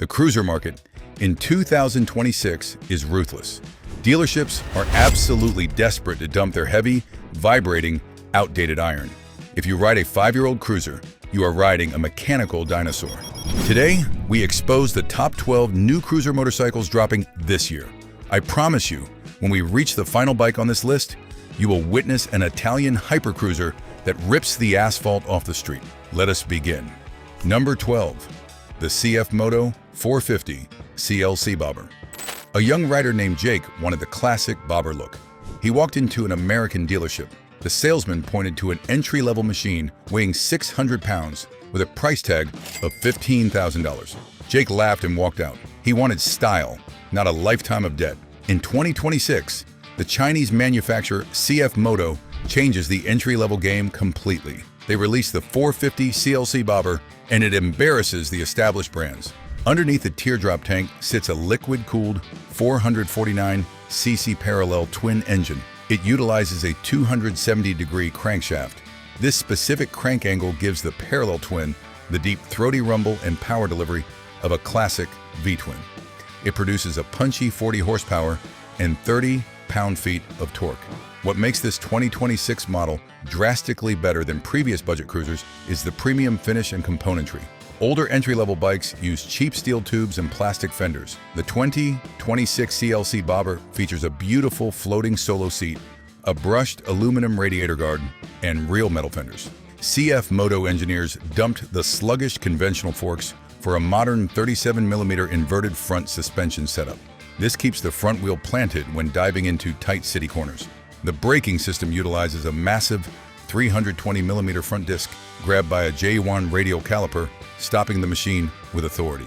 The cruiser market in 2026 is ruthless. Dealerships are absolutely desperate to dump their heavy, vibrating, outdated iron. If you ride a 5-year-old cruiser, you are riding a mechanical dinosaur. Today, we expose the top 12 new cruiser motorcycles dropping this year. I promise you, when we reach the final bike on this list, you will witness an Italian hypercruiser that rips the asphalt off the street. Let us begin. Number 12. The CFMoto 450 CLC Bobber. A young rider named Jake wanted the classic bobber look. He walked into an American dealership. The salesman pointed to an entry-level machine weighing 600 pounds with a price tag of $15,000. Jake laughed and walked out. He wanted style, not a lifetime of debt. In 2026, the Chinese manufacturer CFMoto changes the entry-level game completely. They release the 450 CLC Bobber, and it embarrasses the established brands. Underneath the teardrop tank sits a liquid-cooled 449cc parallel twin engine. It utilizes a 270-degree crankshaft. This specific crank angle gives the parallel twin the deep, throaty rumble and power delivery of a classic V-twin. It produces a punchy 40 horsepower and 30 pound-feet of torque. What makes this 2026 model drastically better than previous budget cruisers is the premium finish and componentry. Older entry-level bikes use cheap steel tubes and plastic fenders. The 2026 CLC Bobber features a beautiful floating solo seat, a brushed aluminum radiator guard, and real metal fenders. CFMoto engineers dumped the sluggish conventional forks for a modern 37mm inverted front suspension setup. This keeps the front wheel planted when diving into tight city corners. The braking system utilizes a massive 320mm front disc grabbed by a J1 radial caliper, stopping the machine with authority.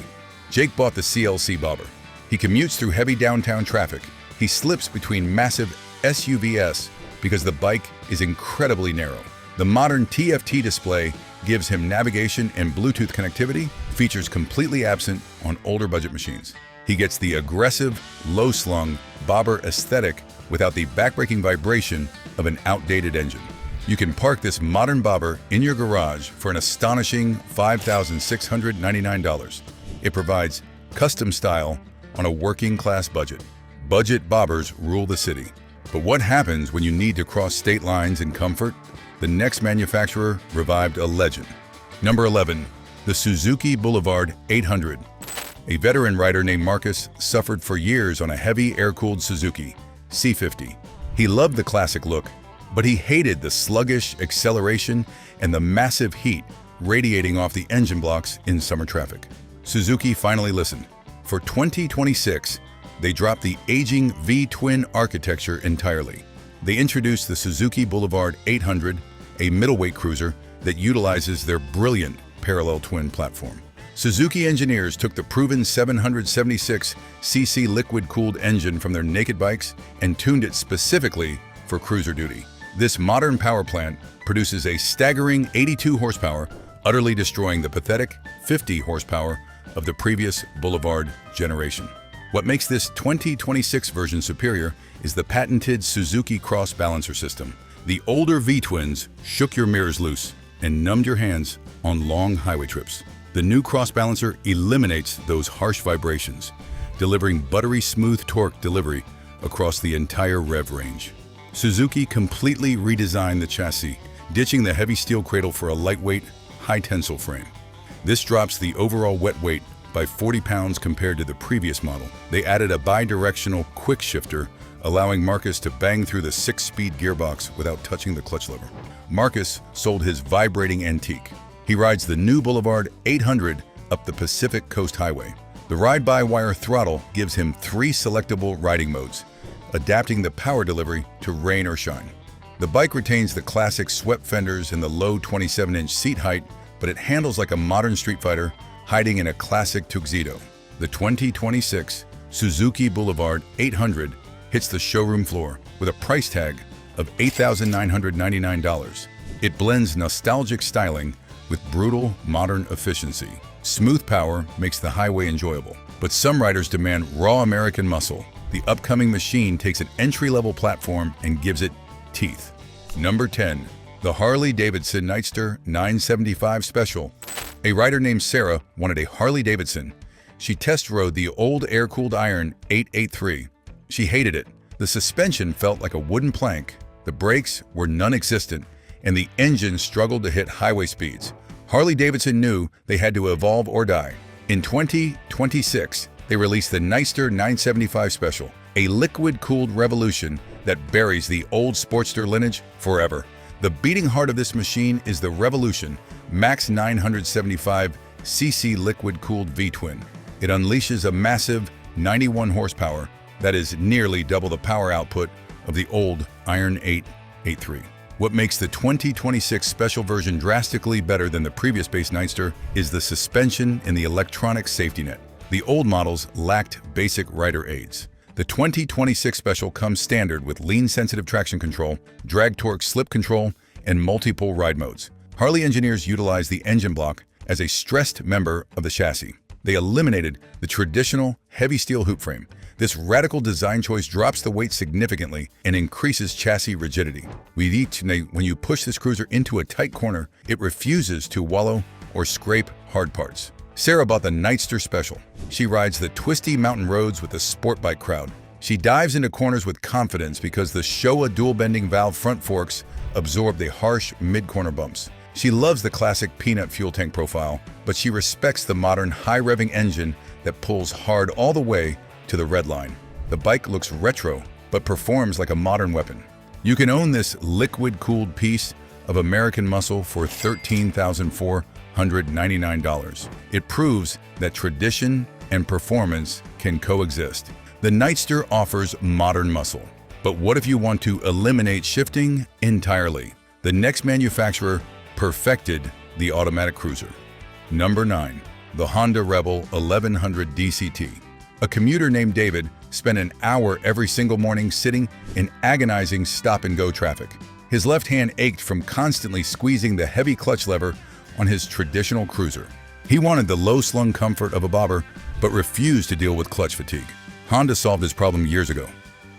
Jake bought the CLC Bobber. He commutes through heavy downtown traffic. He slips between massive SUVs because the bike is incredibly narrow. The modern TFT display gives him navigation and Bluetooth connectivity, features completely absent on older budget machines. He gets the aggressive, low-slung bobber aesthetic without the backbreaking vibration of an outdated engine. You can park this modern bobber in your garage for an astonishing $5,699. It provides custom style on a working-class budget. Budget bobbers rule the city. But what happens when you need to cross state lines in comfort? The next manufacturer revived a legend. Number 11. The Suzuki Boulevard 800. A veteran rider named Marcus suffered for years on a heavy air-cooled Suzuki C50. He loved the classic look, but he hated the sluggish acceleration and the massive heat radiating off the engine blocks in summer traffic. Suzuki finally listened. For 2026, they dropped the aging V-twin architecture entirely. They introduced the Suzuki Boulevard 800, a middleweight cruiser that utilizes their brilliant parallel twin platform. Suzuki engineers took the proven 776cc liquid-cooled engine from their naked bikes and tuned it specifically for cruiser duty. This modern power plant produces a staggering 82 horsepower, utterly destroying the pathetic 50 horsepower of the previous Boulevard generation. What makes this 2026 version superior is the patented Suzuki Cross Balancer system. The older V-twins shook your mirrors loose and numbed your hands on long highway trips. The new Cross Balancer eliminates those harsh vibrations, delivering buttery smooth torque delivery across the entire rev range. Suzuki completely redesigned the chassis, ditching the heavy steel cradle for a lightweight, high-tensile frame. This drops the overall wet weight by 40 pounds compared to the previous model. They added a bi-directional quick shifter, allowing Marcus to bang through the 6-speed gearbox without touching the clutch lever. Marcus sold his vibrating antique. He rides the new Boulevard 800 up the Pacific Coast Highway. The ride-by-wire throttle gives him 3 selectable riding modes, adapting the power delivery to rain or shine. The bike retains the classic swept fenders and the low 27-inch seat height, but it handles like a modern street fighter, hiding in a classic tuxedo. The 2026 Suzuki Boulevard 800 hits the showroom floor with a price tag of $8,999. It blends nostalgic styling with brutal, modern efficiency. Smooth power makes the highway enjoyable, but some riders demand raw American muscle. The upcoming machine takes an entry-level platform and gives it teeth. Number 10. The Harley-Davidson Nightster 975 Special. A rider named Sarah wanted a Harley-Davidson She test rode the old air-cooled Iron 883. She hated it. The suspension felt like a wooden plank, the brakes were non-existent, and the engine struggled to hit highway speeds. Harley-Davidson knew they had to evolve or die. In 2026, they released the Nightster 975 Special, a liquid-cooled revolution that buries the old Sportster lineage forever. The beating heart of this machine is the Revolution Max 975cc liquid-cooled V-twin. It unleashes a massive 91 horsepower that is nearly double the power output of the old Iron 883. What makes the 2026 special version drastically better than the previous base Nightster is the suspension and the electronic safety net. The old models lacked basic rider aids. The 2026 Special comes standard with lean-sensitive traction control, drag torque slip control, and multiple ride modes. Harley engineers utilized the engine block as a stressed member of the chassis. They eliminated the traditional heavy steel hoop frame. This radical design choice drops the weight significantly and increases chassis rigidity. When you push this cruiser into a tight corner, it refuses to wallow or scrape hard parts. Sarah bought the Nightster Special. She rides the twisty mountain roads with the sport bike crowd. She dives into corners with confidence because the Showa dual-bending valve front forks absorb the harsh mid-corner bumps. She loves the classic peanut fuel tank profile, but she respects the modern high-revving engine that pulls hard all the way to the red line. The bike looks retro, but performs like a modern weapon. You can own this liquid-cooled piece of American muscle for $13,499. It proves that tradition and performance can coexist. The Nightster offers modern muscle. But what if you want to eliminate shifting entirely? The next manufacturer perfected the automatic cruiser. Number 9. The Honda Rebel 1100 DCT. A commuter named David spent an hour every single morning sitting in agonizing stop-and-go traffic. His left hand ached from constantly squeezing the heavy clutch lever on his traditional cruiser. He wanted the low-slung comfort of a bobber, but refused to deal with clutch fatigue. Honda solved this problem years ago,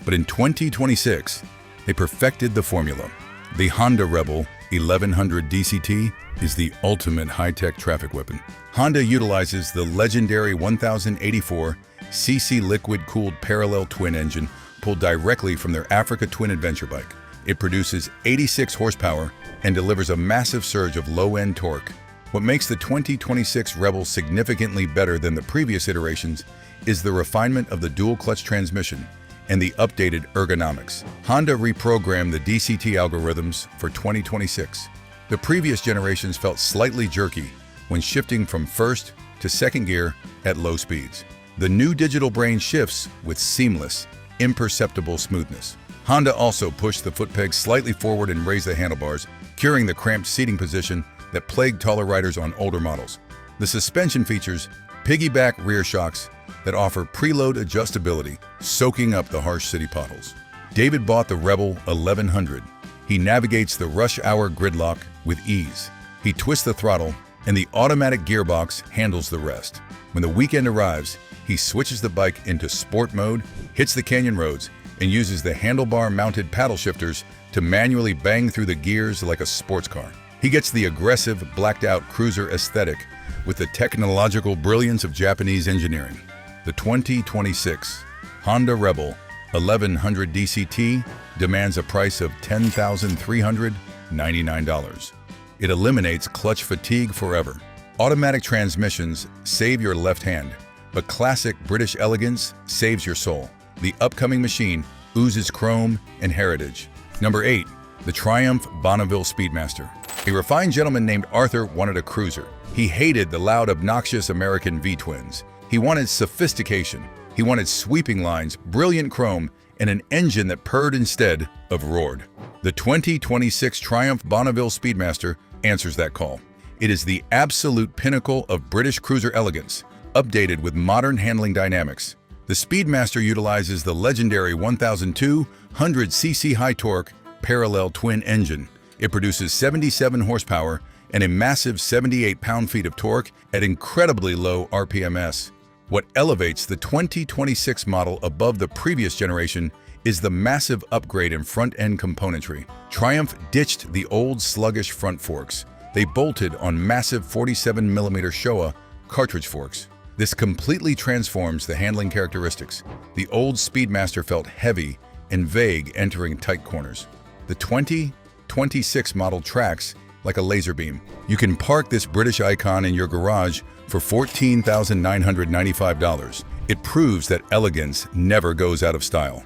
but in 2026, they perfected the formula. The Honda Rebel 1100 DCT is the ultimate high-tech traffic weapon. Honda utilizes the legendary 1084cc liquid-cooled parallel twin engine pulled directly from their Africa Twin adventure bike. It produces 86 horsepower and delivers a massive surge of low-end torque. What makes the 2026 Rebel significantly better than the previous iterations is the refinement of the dual-clutch transmission and the updated ergonomics. Honda reprogrammed the DCT algorithms for 2026. The previous generations felt slightly jerky when shifting from first to second gear at low speeds. The new digital brain shifts with seamless, imperceptible smoothness. Honda also pushed the foot pegs slightly forward and raised the handlebars, curing the cramped seating position that plagued taller riders on older models. The suspension features piggyback rear shocks that offer preload adjustability, soaking up the harsh city potholes. David bought the Rebel 1100. He navigates the rush hour gridlock with ease. He twists the throttle, and the automatic gearbox handles the rest. When the weekend arrives, he switches the bike into sport mode, hits the canyon roads, and uses the handlebar-mounted paddle shifters to manually bang through the gears like a sports car. He gets the aggressive, blacked-out cruiser aesthetic with the technological brilliance of Japanese engineering. The 2026 Honda Rebel 1100 DCT demands a price of $10,399. It eliminates clutch fatigue forever. Automatic transmissions save your left hand, but classic British elegance saves your soul. The upcoming machine oozes chrome and heritage. Number 8. The Triumph Bonneville Speedmaster. A refined gentleman named Arthur wanted a cruiser. He hated the loud, obnoxious American V-twins. He wanted sophistication. He wanted sweeping lines, brilliant chrome, and an engine that purred instead of roared. The 2026 Triumph Bonneville Speedmaster answers that call. It is the absolute pinnacle of British cruiser elegance, updated with modern handling dynamics. The Speedmaster utilizes the legendary 1,200cc high-torque parallel twin engine. It produces 77 horsepower and a massive 78 pound-feet of torque at incredibly low RPMs. What elevates the 2026 model above the previous generation is the massive upgrade in front-end componentry. Triumph ditched the old sluggish front forks. They bolted on massive 47mm Showa cartridge forks. This completely transforms the handling characteristics. The old Speedmaster felt heavy and vague entering tight corners. The 2026 model tracks like a laser beam. You can park this British icon in your garage for $14,995. It proves that elegance never goes out of style.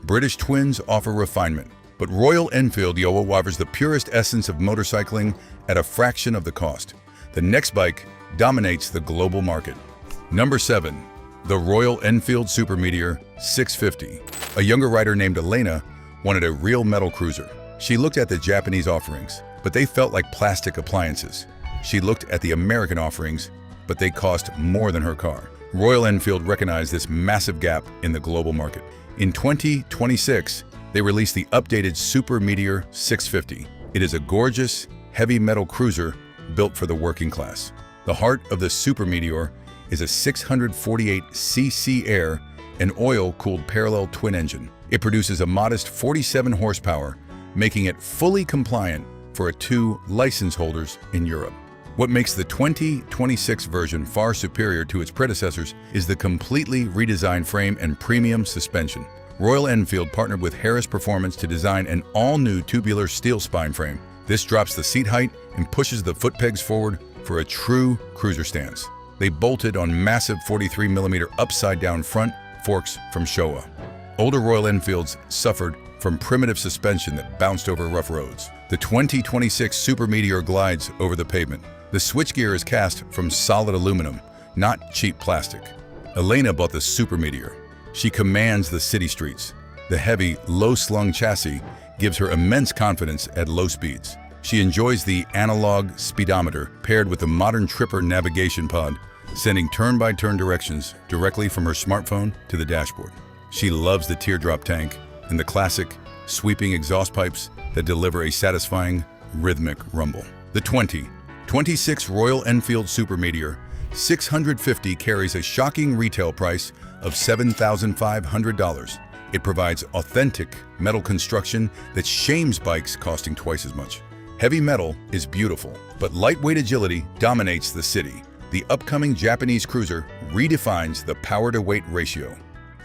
British twins offer refinement, but Royal Enfield offers the purest essence of motorcycling at a fraction of the cost. The next bike dominates the global market. Number 7. The Royal Enfield Super Meteor 650. A younger rider named Elena wanted a real metal cruiser. She looked at the Japanese offerings, but they felt like plastic appliances. She looked at the American offerings, but they cost more than her car. Royal Enfield recognized this massive gap in the global market. In 2026, they released the updated Super Meteor 650. It is a gorgeous, heavy metal cruiser built for the working class. The heart of the Super Meteor is a 648cc air and oil-cooled parallel twin engine. It produces a modest 47 horsepower, making it fully compliant for 2 license holders in Europe. What makes the 2026 version far superior to its predecessors is the completely redesigned frame and premium suspension. Royal Enfield partnered with Harris Performance to design an all-new tubular steel spine frame. This drops the seat height and pushes the foot pegs forward for a true cruiser stance. They bolted on massive 43mm upside-down front forks from Showa. Older Royal Enfields suffered from primitive suspension that bounced over rough roads. The 2026 Super Meteor glides over the pavement. The switchgear is cast from solid aluminum, not cheap plastic. Elena bought the Super Meteor. She commands the city streets. The heavy, low-slung chassis gives her immense confidence at low speeds. She enjoys the analog speedometer paired with the modern Tripper navigation pod, sending turn-by-turn directions directly from her smartphone to the dashboard. She loves the teardrop tank and the classic, sweeping exhaust pipes that deliver a satisfying, rhythmic rumble. The 2026 Royal Enfield Super Meteor 650 carries a shocking retail price of $7,500. It provides authentic metal construction that shames bikes costing twice as much. Heavy metal is beautiful, but lightweight agility dominates the city. The upcoming Japanese cruiser redefines the power-to-weight ratio.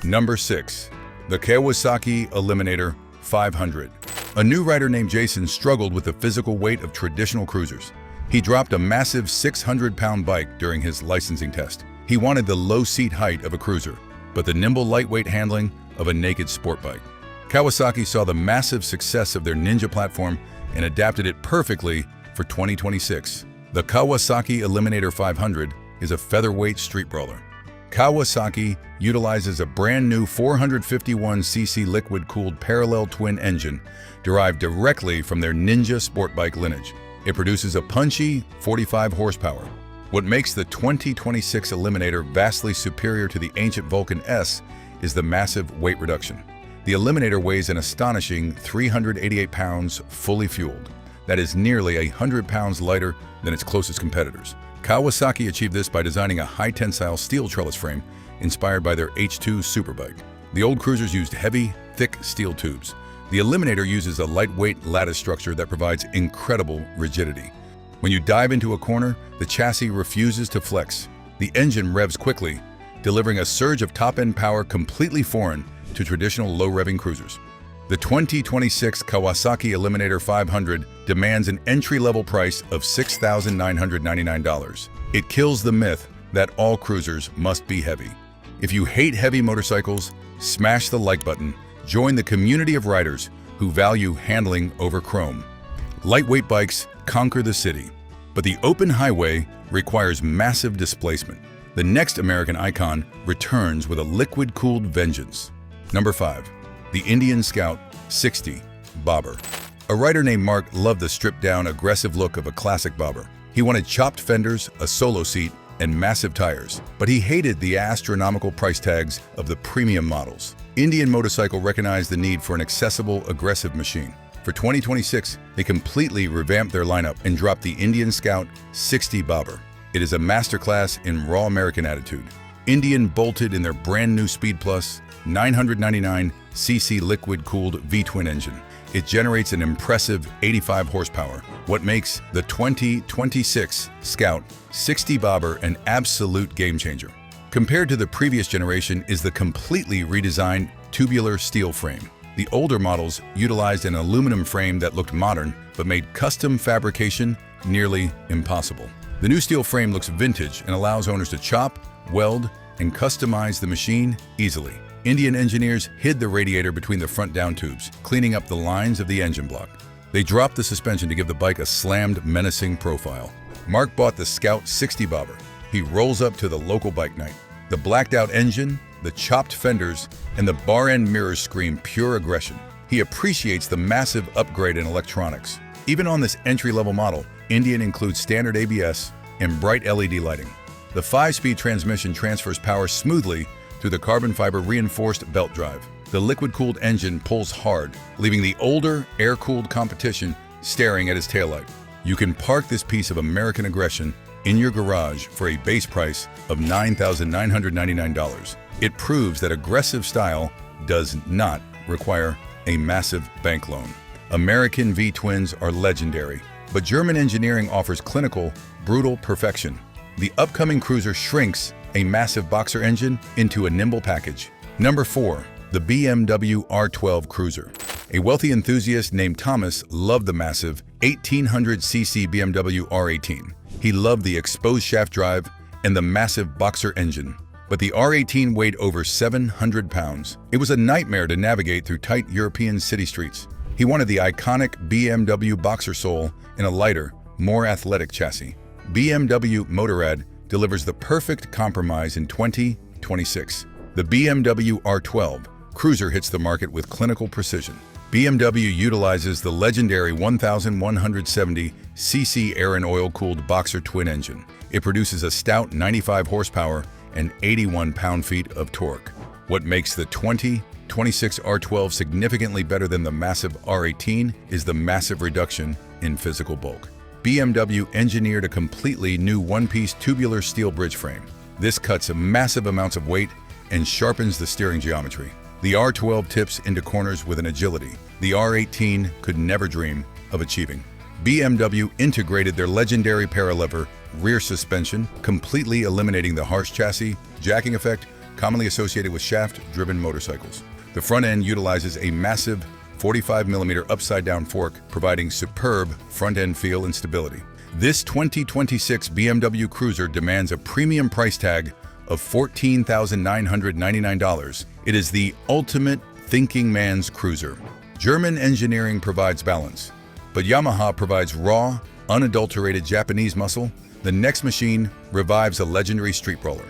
Number 6. The Kawasaki Eliminator 500. A new rider named Jason struggled with the physical weight of traditional cruisers. He dropped a massive 600-pound bike during his licensing test. He wanted the low seat height of a cruiser, but the nimble lightweight handling of a naked sport bike. Kawasaki saw the massive success of their Ninja platform and adapted it perfectly for 2026. The Kawasaki Eliminator 500 is a featherweight street brawler. Kawasaki utilizes a brand new 451cc liquid-cooled parallel twin engine derived directly from their Ninja sport bike lineage. It produces a punchy 45 horsepower. What makes the 2026 Eliminator vastly superior to the ancient Vulcan S is the massive weight reduction. The Eliminator weighs an astonishing 388 pounds fully fueled. That is nearly 100 pounds lighter than its closest competitors. Kawasaki achieved this by designing a high-tensile steel trellis frame inspired by their H2 superbike. The old cruisers used heavy, thick steel tubes. The Eliminator uses a lightweight lattice structure that provides incredible rigidity. When you dive into a corner, the chassis refuses to flex. The engine revs quickly, delivering a surge of top-end power completely foreign to traditional low-revving cruisers. The 2026 Kawasaki Eliminator 500 demands an entry-level price of $6,999. It kills the myth that all cruisers must be heavy. If you hate heavy motorcycles, smash the like button. Join the community of riders who value handling over chrome. Lightweight bikes conquer the city, but the open highway requires massive displacement. The next American icon returns with a liquid-cooled vengeance. Number 5. The Indian Scout 60 Bobber. A rider named Mark loved the stripped-down, aggressive look of a classic Bobber. He wanted chopped fenders, a solo seat, and massive tires, but he hated the astronomical price tags of the premium models. Indian Motorcycle recognized the need for an accessible, aggressive machine. For 2026, they completely revamped their lineup and dropped the Indian Scout 60 Bobber. It is a masterclass in raw American attitude. Indian bolted in their brand new Speed Plus 999cc liquid-cooled V-twin engine. It generates an impressive 85 horsepower, what makes the 2026 Scout 60 Bobber an absolute game changer. Compared to the previous generation is the completely redesigned tubular steel frame. The older models utilized an aluminum frame that looked modern but made custom fabrication nearly impossible. The new steel frame looks vintage and allows owners to chop, weld, and customize the machine easily. Indian engineers hid the radiator between the front down tubes, cleaning up the lines of the engine block. They dropped the suspension to give the bike a slammed, menacing profile. Mark bought the Scout 60 Bobber. He rolls up to the local bike night. The blacked-out engine, the chopped fenders, and the bar-end mirrors scream pure aggression. He appreciates the massive upgrade in electronics. Even on this entry-level model, Indian includes standard ABS and bright LED lighting. The 5-speed transmission transfers power smoothly through the carbon fiber reinforced belt drive. The liquid-cooled engine pulls hard, leaving the older, air-cooled competition staring at his taillight. You can park this piece of American aggression in your garage for a base price of $9,999. It proves that aggressive style does not require a massive bank loan. American V-twins are legendary, but German engineering offers clinical, brutal perfection. The upcoming Cruiser shrinks a massive boxer engine into a nimble package. Number 4. The BMW R12 Cruiser. A wealthy enthusiast named Thomas loved the massive 1800cc BMW R18. He loved the exposed shaft drive and the massive boxer engine. But the R18 weighed over 700 pounds. It was a nightmare to navigate through tight European city streets. He wanted the iconic BMW boxer sole in a lighter, more athletic chassis. BMW Motorrad delivers the perfect compromise in 2026. The BMW R12 Cruiser hits the market with clinical precision. BMW utilizes the legendary 1170cc air and oil-cooled boxer twin engine. It produces a stout 95 horsepower and 81 pound-feet of torque. What makes the 2026 R12 significantly better than the massive R18 is the massive reduction in physical bulk. BMW engineered a completely new one-piece tubular steel bridge frame. This cuts massive amounts of weight and sharpens the steering geometry. The R12 tips into corners with an agility the R18 could never dream of achieving. BMW integrated their legendary paralever rear suspension, completely eliminating the harsh chassis jacking effect commonly associated with shaft-driven motorcycles. The front end utilizes a massive 45mm upside-down fork, providing superb front-end feel and stability. This 2026 BMW Cruiser demands a premium price tag of $14,999. It is the ultimate thinking man's cruiser. German engineering provides balance, but Yamaha provides raw, unadulterated Japanese muscle. The next machine revives a legendary street brawler.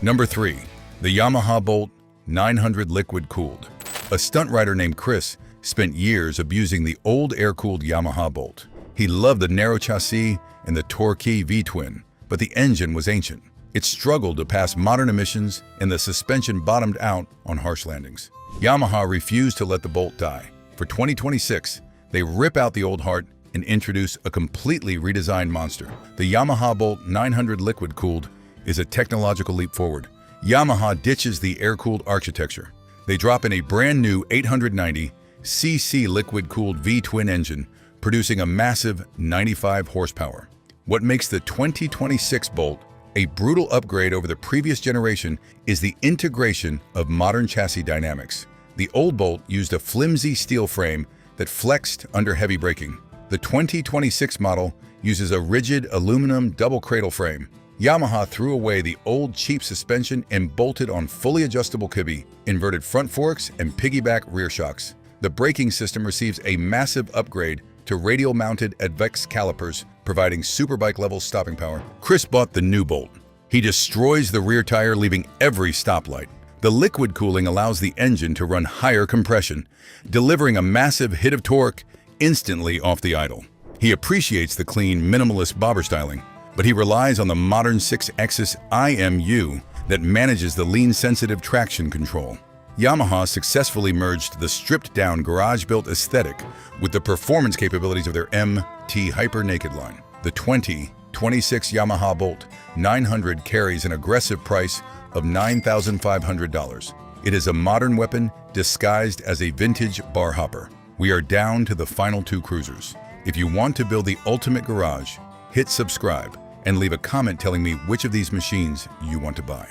Number 3. The Yamaha Bolt 900 liquid-cooled. A stunt rider named Chris spent years abusing the old air-cooled Yamaha Bolt. He loved the narrow chassis and the torquey V-twin, but the engine was ancient. It struggled to pass modern emissions, and the suspension bottomed out on harsh landings. Yamaha refused to let the Bolt die. For 2026, they rip out the old heart and introduce a completely redesigned monster. The Yamaha Bolt 900 liquid-cooled is a technological leap forward. Yamaha ditches the air-cooled architecture. They drop in a brand new 890cc liquid-cooled V-twin engine, producing a massive 95 horsepower. What makes the 2026 Bolt a brutal upgrade over the previous generation is the integration of modern chassis dynamics. The old Bolt used a flimsy steel frame that flexed under heavy braking. The 2026 model uses a rigid aluminum double cradle frame. Yamaha threw away the old cheap suspension and bolted on fully adjustable kibbe, inverted front forks, and piggyback rear shocks. The braking system receives a massive upgrade to radial-mounted advex calipers, providing superbike-level stopping power. Chris bought the new Bolt. He destroys the rear tire, leaving every stoplight. The liquid cooling allows the engine to run higher compression, delivering a massive hit of torque instantly off the idle. He appreciates the clean, minimalist bobber styling, but he relies on the modern 6-axis IMU that manages the lean-sensitive traction control. Yamaha successfully merged the stripped-down garage-built aesthetic with the performance capabilities of their MT Hyper Naked line. The 2026 Yamaha Bolt 900 carries an aggressive price of $9,500. It is a modern weapon disguised as a vintage bar hopper. We are down to the final 2 cruisers. If you want to build the ultimate garage, hit subscribe and leave a comment telling me which of these machines you want to buy.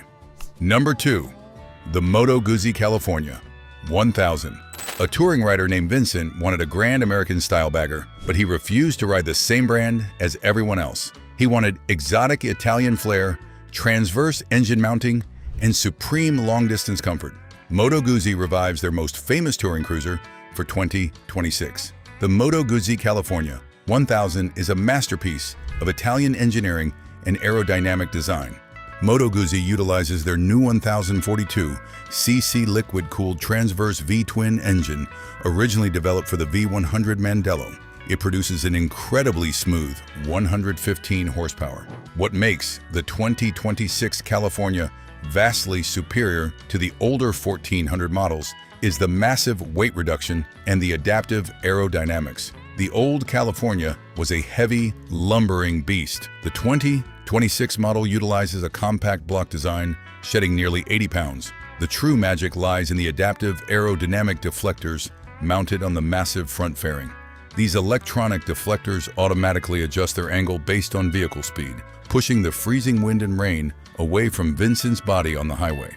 Number 2. The Moto Guzzi California 1000. A touring rider named Vincent wanted a grand American style bagger, but he refused to ride the same brand as everyone else. He wanted exotic Italian flair, transverse engine mounting, and supreme long-distance comfort. Moto Guzzi revives their most famous touring cruiser for 2026. The Moto Guzzi California 1000 is a masterpiece of Italian engineering and aerodynamic design. Moto Guzzi utilizes their new 1042cc liquid-cooled transverse V-twin engine, originally developed for the V100 Mandello. It produces an incredibly smooth 115 horsepower. What makes the 2026 California vastly superior to the older 1400 models is the massive weight reduction and the adaptive aerodynamics. The old California was a heavy, lumbering beast. The 2026 model utilizes a compact block design, shedding nearly 80 pounds. The true magic lies in the adaptive aerodynamic deflectors mounted on the massive front fairing. These electronic deflectors automatically adjust their angle based on vehicle speed, pushing the freezing wind and rain away from Vincent's body on the highway.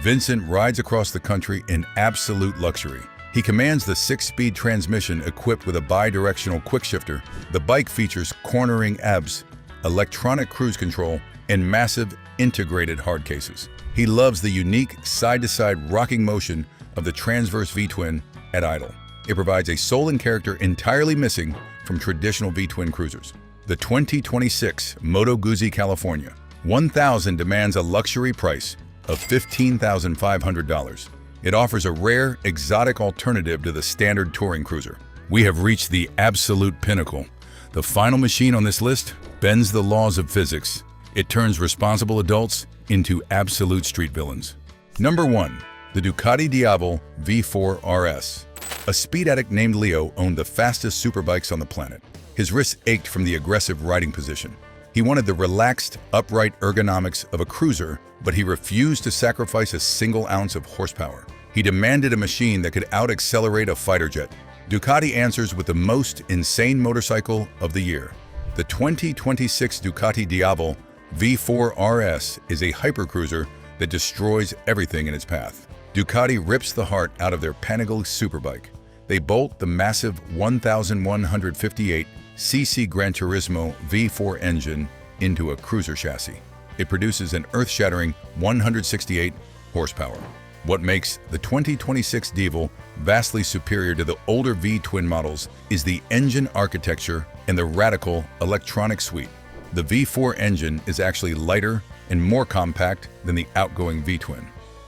Vincent rides across the country in absolute luxury. He commands the 6-speed transmission equipped with a bi-directional quickshifter. The bike features cornering ABS, electronic cruise control, and massive integrated hard cases. He loves the unique side-to-side rocking motion of the transverse V-twin at idle. It provides a soul and character entirely missing from traditional V-twin cruisers. The 2026 Moto Guzzi California 1000 demands a luxury price of $15,500. It offers a rare, exotic alternative to the standard touring cruiser. We have reached the absolute pinnacle. The final machine on this list bends the laws of physics. It turns responsible adults into absolute street villains. Number 1. The Ducati Diavel V4 RS. A speed addict named Leo owned the fastest superbikes on the planet. His wrists ached from the aggressive riding position. He wanted the relaxed, upright ergonomics of a cruiser, but he refused to sacrifice a single ounce of horsepower. He demanded a machine that could out-accelerate a fighter jet. Ducati answers with the most insane motorcycle of the year. The 2026 Ducati Diavel V4 RS is a hypercruiser that destroys everything in its path. Ducati rips the heart out of their Panigale superbike. They bolt the massive 1,158cc Gran Turismo V4 engine into a cruiser chassis. It produces an earth-shattering 168 horsepower. What makes the 2026 Diavel vastly superior to the older V-twin models is the engine architecture and the radical electronic suite. The V4 engine is actually lighter and more compact than the outgoing V-twin.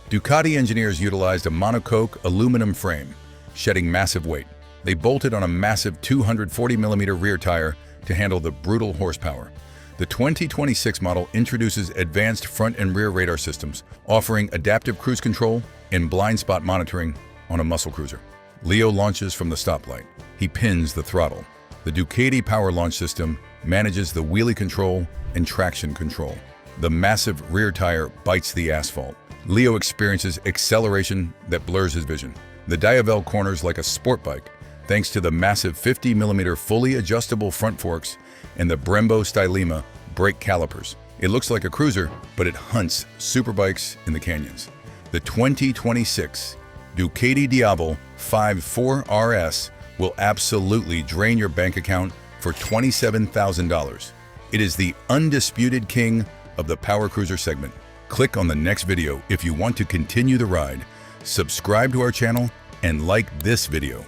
Ducati engineers utilized a monocoque aluminum frame, shedding massive weight. They bolted on a massive 240mm rear tire to handle the brutal horsepower. The 2026 model introduces advanced front and rear radar systems, offering adaptive cruise control and blind spot monitoring on a muscle cruiser. Leo launches from the stoplight. He pins the throttle. The Ducati power launch system manages the wheelie control and traction control. The massive rear tire bites the asphalt. Leo experiences acceleration that blurs his vision. The Diavel corners like a sport bike, thanks to the massive 50mm fully adjustable front forks and the Brembo Stylema brake calipers. It looks like a cruiser, but it hunts superbikes in the canyons. The 2026 Ducati Diavel V4 RS will absolutely drain your bank account for $27,000. It is the undisputed king of the power cruiser segment. Click on the next video if you want to continue the ride, subscribe to our channel, and like this video.